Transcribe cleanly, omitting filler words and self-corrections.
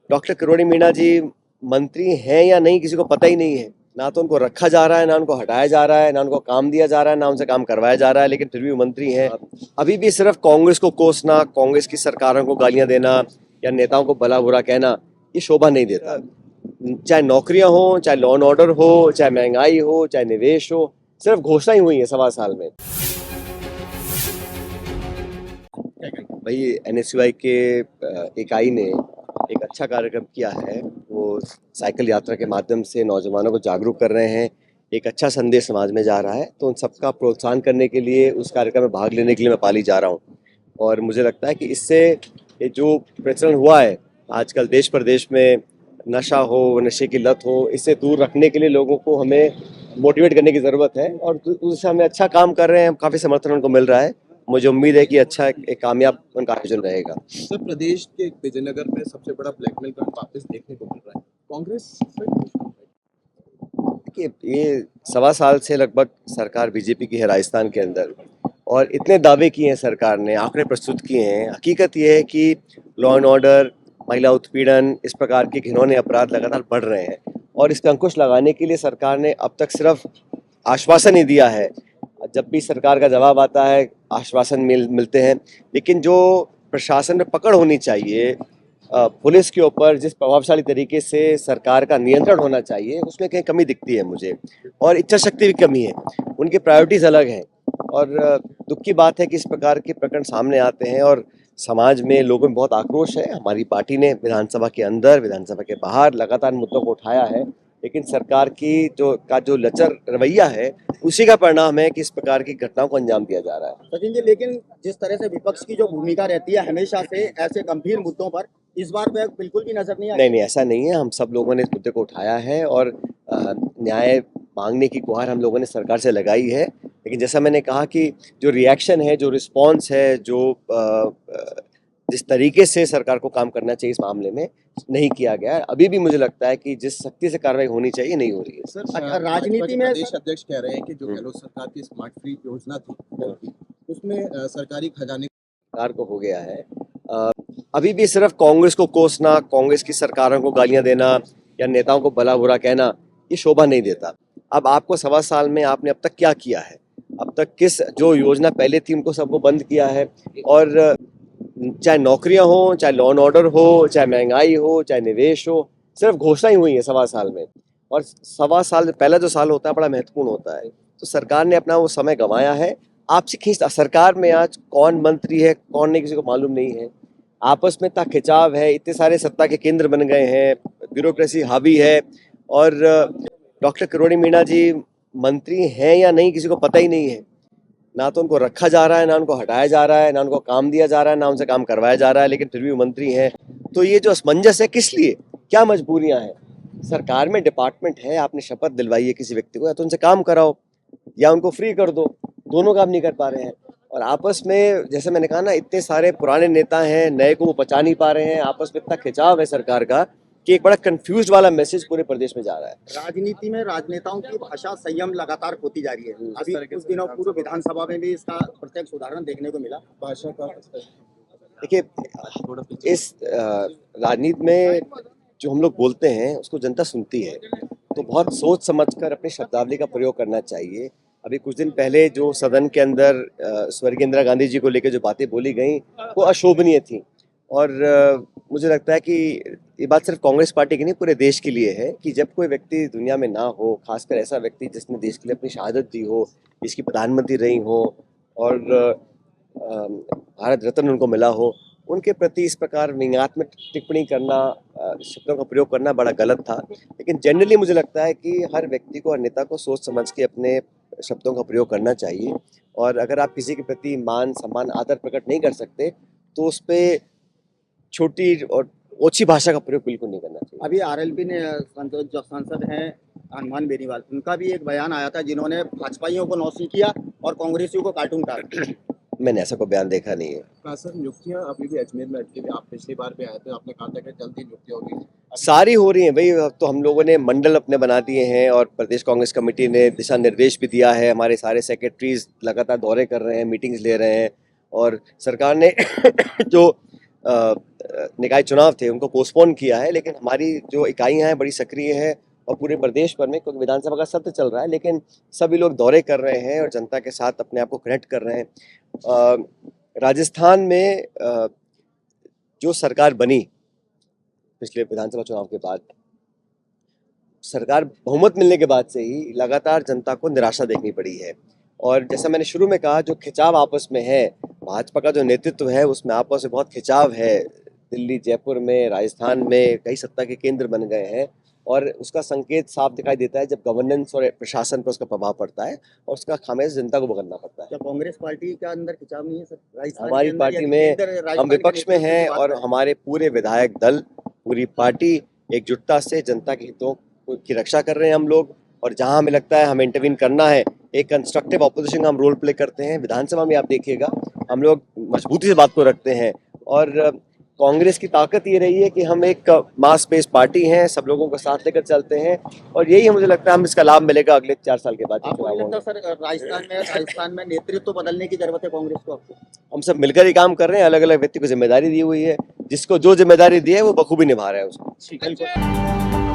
Doctor Kirori Meena जी मंत्री हैं या नहीं किसी को पता ही नहीं है। ना तो उनको रखा जा रहा है, ना उनको हटाया जा रहा है, ना उनको काम दिया जा रहा है, ना उनसे काम करवाया जा रहा है, लेकिन फिर भी वो मंत्री हैं। अभी भी सिर्फ कांग्रेस को कोसना, कांग्रेस की सरकारों को गालियां देना या नेताओं को भला बुरा कहना, ये शोभा नहीं देता। चाहे नौकरियां हो, चाहे लॉ एंड ऑर्डर हो, चाहे महंगाई हो, चाहे निवेश हो, सिर्फ घोषणा ही हुई है 1.25 साल में। भाई एनएसयूआई के इकाई ने एक अच्छा कार्यक्रम किया है। वो साइकिल यात्रा के माध्यम से नौजवानों को जागरूक कर रहे हैं। एक अच्छा संदेश समाज में जा रहा है, तो उन सबका प्रोत्साहन करने के लिए उस कार्यक्रम में भाग लेने के लिए मैं पाली जा रहा हूँ। और मुझे लगता है कि इससे ये जो प्रचलन हुआ है आजकल देश प्रदेश में, नशा हो, नशे की लत हो, इससे दूर रखने के लिए लोगों को हमें मोटिवेट करने की ज़रूरत है। और उस दिशा में अच्छा काम कर रहे हैं, काफ़ी समर्थन उनको मिल रहा है। मुझे उम्मीद है कि अच्छा एक कामयाब उनका आयोजन रहेगा। सर, प्रदेश के विजयनगर में सबसे बड़ा ब्लैकमेल कांड वापस देखने को मिल रहा है। कांग्रेस देखिए, ये 1.25 साल से लगभग सरकार बीजेपी की है राजस्थान के अंदर, और इतने दावे किए हैं सरकार ने, आंकड़े प्रस्तुत किए हैं। हकीकत ये है कि लॉ एंड ऑर्डर, महिला उत्पीड़न, इस प्रकार के घिनौने अपराध लगातार बढ़ रहे हैं। और इस पर अंकुश लगाने के लिए सरकार ने अब तक सिर्फ आश्वासन ही दिया है। जब भी सरकार का जवाब आता है, आश्वासन मिलते हैं, लेकिन जो प्रशासन में पकड़ होनी चाहिए, पुलिस के ऊपर जिस प्रभावशाली तरीके से सरकार का नियंत्रण होना चाहिए, उसमें कहीं कमी दिखती है मुझे। और इच्छा शक्ति भी कमी है, उनकी प्रायोरिटीज अलग हैं। और दुख की बात है कि इस प्रकार के प्रकरण सामने आते हैं और समाज में लोगों में बहुत आक्रोश है। हमारी पार्टी ने विधानसभा के अंदर, विधानसभा के बाहर लगातार मुद्दों को उठाया है, लेकिन सरकार की जो लचर रवैया है, उसी का परिणाम है कि इस प्रकार की घटनाओं को अंजाम दिया जा रहा है। सचिन जी, लेकिन जिस तरह से विपक्ष की जो भूमिका रहती है हमेशा से ऐसे गंभीर मुद्दों पर, इस बार पे बिल्कुल भी नजर नहीं आई। नहीं, ऐसा नहीं है। हम सब लोगों ने इस मुद्दे को उठाया है और न्याय मांगने की गुहार हम लोगों ने सरकार से लगाई है। लेकिन जैसा मैंने कहा कि जो रिएक्शन है, जो रिस्पॉन्स है, जिस तरीके से सरकार को काम करना चाहिए इस मामले में, नहीं किया गया है। अभी भी मुझे लगता है कि जिस सख्ती से कार्रवाई होनी चाहिए नहीं हो रही है। सर, राजनीति में प्रदेश अध्यक्ष कह रहे हैं कि जो गहलोत सरकार की स्मार्ट फ्री योजना थी, उसमें सरकारी खजाने सरकार को हो गया है। अभी भी सिर्फ कांग्रेस को कोसना, कांग्रेस की सरकारों को गालियां देना या नेताओं को भला बुरा कहना, ये शोभा नहीं देता। अब आपको 1.25 साल में आपने अब तक क्या किया है? अब तक किस जो योजना पहले थी उनको सबको बंद किया है। और चाहे नौकरियां हो, चाहे लॉ एंड ऑर्डर हो, चाहे महंगाई हो, चाहे निवेश हो, सिर्फ घोषणा ही हुई है 1.25 साल में। और 1.25 साल पहला जो साल होता है बड़ा महत्वपूर्ण होता है, तो सरकार ने अपना वो समय गंवाया है। आपसे खींचता सरकार में आज कौन मंत्री है, कौन नहीं, किसी को मालूम नहीं है। आपस में इतना खिंचाव है, इतने सारे सत्ता के केंद्र बन गए हैं, ब्यूरोक्रेसी हावी है। और डॉक्टर किरोड़ी मीणा जी मंत्री हैं या नहीं किसी को पता ही नहीं है। ना तो उनको रखा जा रहा है, ना उनको हटाया जा रहा है, ना उनको काम दिया जा रहा है, ना उनसे काम करवाया जा रहा है, लेकिन फिर भी वो मंत्री हैं। तो ये जो असमंजस है, किस लिए, क्या मजबूरियां हैं? सरकार में डिपार्टमेंट है, आपने शपथ दिलवाई है किसी व्यक्ति को, या तो उनसे काम कराओ या उनको फ्री कर दो। दोनों काम नहीं कर पा रहे हैं। और आपस में, जैसे मैंने कहा ना, इतने सारे पुराने नेता हैं, नए को वो बचा नहीं पा रहे हैं। आपस में इतना खिंचाव है सरकार का कि एक बड़ा कंफ्यूज वाला मैसेज पूरे प्रदेश में जा रहा है। राजनीति में राजनेताओं की भाषा संयम लगातार खोती जा रही है। अभी कुछ दिनों पूर्व विधानसभा में भी इसका प्रत्यक्ष उदाहरण देखने को मिला। भाषा का देखिए, इस राजनीति में जो हम लोग बोलते हैं उसको जनता सुनती है, तो बहुत सोच समझकर अपनी शब्दावली का प्रयोग करना चाहिए। अभी कुछ दिन पहले जो सदन के अंदर स्वर्गीय इंदिरा गांधी जी को लेकर जो बातें बोली गई, वो अशोभनीय थी। और मुझे लगता है कि ये बात सिर्फ कांग्रेस पार्टी की नहीं, पूरे देश के लिए है कि जब कोई व्यक्ति दुनिया में ना हो, खासकर ऐसा व्यक्ति जिसने देश के लिए अपनी शहादत दी हो, जिसकी प्रधानमंत्री रही हो और भारत रत्न उनको मिला हो, उनके प्रति इस प्रकार व्यंग्यात्मक टिप्पणी करना, शब्दों का प्रयोग करना बड़ा गलत था। लेकिन जनरली मुझे लगता है कि हर व्यक्ति को, हर नेता को सोच समझ के अपने शब्दों का प्रयोग करना चाहिए। और अगर आप किसी के प्रति मान, सम्मान, आदर प्रकट नहीं कर सकते, तो उस पर छोटी और ओछी भाषा का प्रयोग बिल्कुल नहीं करना चाहिए। अभी आरएलपी ने जो सांसद हैं हनुमान बेनीवाल, उनका भी एक बयान आया था जिन्होंने भाजपाइयों को नौसी किया और कांग्रेसियों को कार्टून काट। मैंने ऐसा कोई बयान देखा नहीं है। हाँ सर, नियुक्तियां अभी भी अजमेर में अटकी हुई। आप पिछली बार भी आए थे, आपने कहा था कि जल्दी नियुक्तियां होगी। सारी हो रही हैं भाई। अब तो हम लोगों ने मंडल अपने बना दिए हैं और प्रदेश कांग्रेस कमेटी ने दिशा निर्देश भी दिया है। हमारे सारे सेक्रेटरीज लगातार दौरे कर रहे हैं, मीटिंग्स ले रहे हैं। और सरकार ने जो निकाय चुनाव थे उनको पोस्टपोन किया है, लेकिन हमारी जो इकाइयां हैं बड़ी सक्रिय है और पूरे प्रदेश भर में, क्योंकि विधानसभा का सत्र चल रहा है, लेकिन सभी लोग दौरे कर रहे हैं और जनता के साथ अपने आप को कनेक्ट कर रहे हैं। राजस्थान में जो सरकार बनी पिछले विधानसभा चुनाव के बाद, सरकार बहुमत मिलने के बाद से ही लगातार जनता को निराशा देखनी पड़ी है। और जैसा मैंने शुरू में कहा, जो खिंचाव आपस में है, भाजपा का जो नेतृत्व है उसमें आपस में बहुत खिंचाव है। दिल्ली, जयपुर में, राजस्थान में कई सत्ता के केंद्र बन गए हैं और उसका संकेत साफ दिखाई देता है जब गवर्नेंस और प्रशासन पर उसका प्रभाव पड़ता है और उसका खामियाजा जनता को भुगतना पड़ता है। क्या कांग्रेस पार्टी के अंदर खिंचाव नहीं है सर? राजस्थान के हमारी अंदर पार्टी या में राजस्थान हम के विपक्ष में नेतृत्व की हैं बात और कर रहे हैं। हमारे पूरे विधायक दल, पूरी पार्टी एकजुटता से जनता के हितों की रक्षा कर रहे हैं हम लोग। और जहां हमें लगता है हमें इंटरवीन करना है, एक कंस्ट्रक्टिव ऑपोजिशन का हम रोल प्ले करते हैं। विधानसभा में आप देखिएगा हम लोग मजबूती से बात को रखते हैं। और कांग्रेस की ताकत ये रही है कि हम एक मास बेस्ड पार्टी हैं, सब लोगों को साथ लेकर चलते हैं और यही मुझे लगता है हम इसका लाभ मिलेगा अगले 4 साल के बाद जो आपको चुनाव नहीं लगता होंगे। सर राजस्थान में नेतृत्व बदलने की जरूरत है कांग्रेस को आपको? हम सब मिलकर ही काम कर रहे हैं, अलग अलग व्यक्ति को जिम्मेदारी दी हुई है, जिसको जो जिम्मेदारी दी है वो बखूबी निभा रहा है उसको। बिल्कुल।